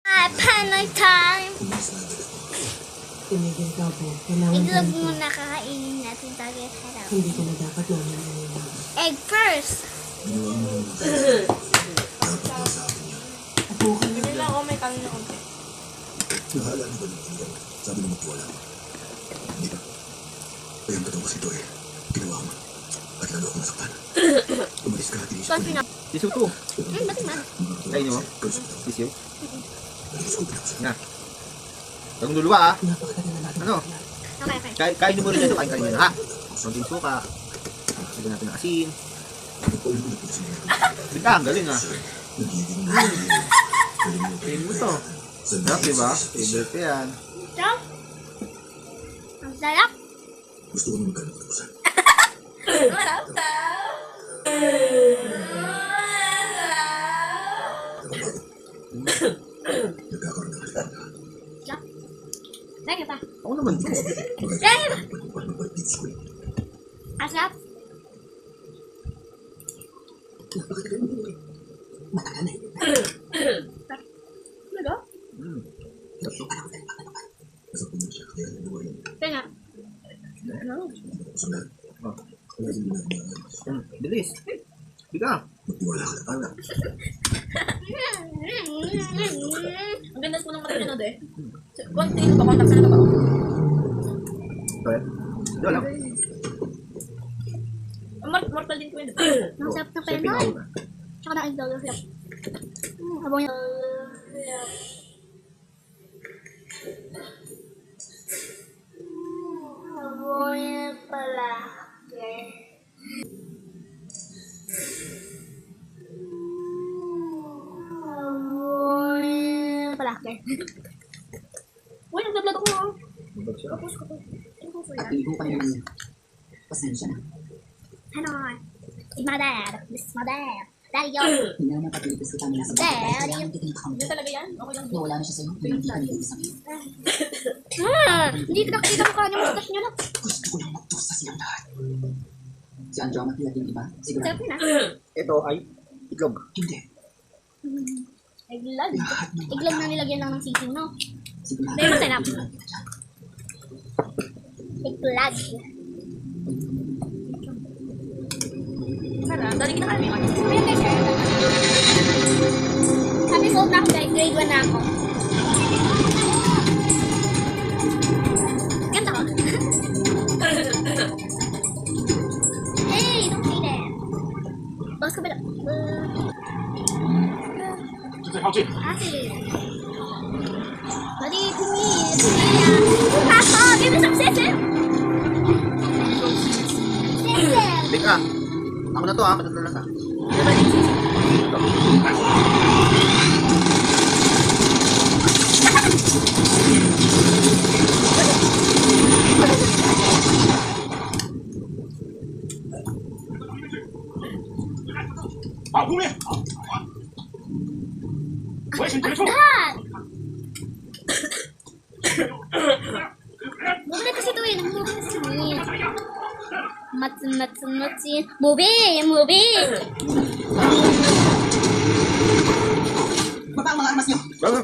Panoy time! Tumigil ka po. Kailangan Iglog tayo. muna kakainin natin tayo sarap. Hindi ka na dapat naman. Egg first! Apo ka na. Hindi lang ako may kanin na konti. Nahala ni Valentina. Sabi ni magtiwala mo. Hindi ba? Ayun ka daw kasi ito eh. Ginawa mo. At lalo akong nasaktan. Umalis ka at inisip ko na. Sisiw to. Ba't man? Kain nyo? Sisiw? Nainis ko pinakasin. Nga. Huwag mong luluwa, ha? Napakatagal na natin. Ano? Okay. Kain mo rin ito. Kain nyo na, ha? Konting suka. Lagyan natin ng asin. Bigla, ang galing, ha? Kain mo to. Sarap, diba? Favorite ko yan. Sarap? Ang sarap? Gusto ko naman magkaroon ng katapusan. Sarap ta! Nagkakaroon ng halitan. Sarap? Lagi pa. Ako naman to. Lagi pa. Pagpapal ng pagpitis ko eh. Ang sarap? Napakatagal mo eh. Matagal na. Talaga? Nasaktan mo siya. Kaya nagawa yun. Kaya Ano? Sundan. Oh. Kaya hindi na kailangan. Bilis. Bigla. Magtiwala ka na. Anak. Ang ganda po ng mata niya, no, de? Konti pa, kontak sana ba? Correct. Ito lang. Mortal din ko yun. Ang sarap ng Siyempre, penoy. ako na. Tsaka ng egg dog. Sarap. Habang yung... Habang yung pala. Habang yung pala. Uy, nagdablog ako. Mabag siya. Tapos ko to. Tapos ko yan. Ibo ka na naman. Pasensya na. Ano? It's my dad. This is my dad. Daddy, yo. Hindi naman patilipas kita nila sa mga Daddy. kailangan kita yung Yan talaga yan? Okay lang. Kung wala na siya sa'yo, hindi ka nila sa'yo. Hindi ko nakikita ko kanya mustache nyo na. Gusto ko lang magtusa silang lahat. Si Andromache at yung iba, sigurado. Sarap yun ah. Ito ay iglog. Hindi. Iglog. Lahat ng Iglog na nilagyan lang ng sisig, no? sigurado. Pero masarap. Sigurado kita dyan. Iglog. Tara, dali kita kami. Ayan guys, kami sold na ako guys. Grade 1 na ako. Ganda ko. Hey, don't say that. Bawas ka ba lang? 就最靠近。 Ate. Buddy, pumi. Papa, give me some sesame. Sesame. Bigla. Ako na to, ha? Matatalak, ha? Hảo cung lên. Với xin What's xuống. that? Move kasi ito eh. Nag-move kasi eh. Matsin. Move. Baba ang mga armas niyo! Bago.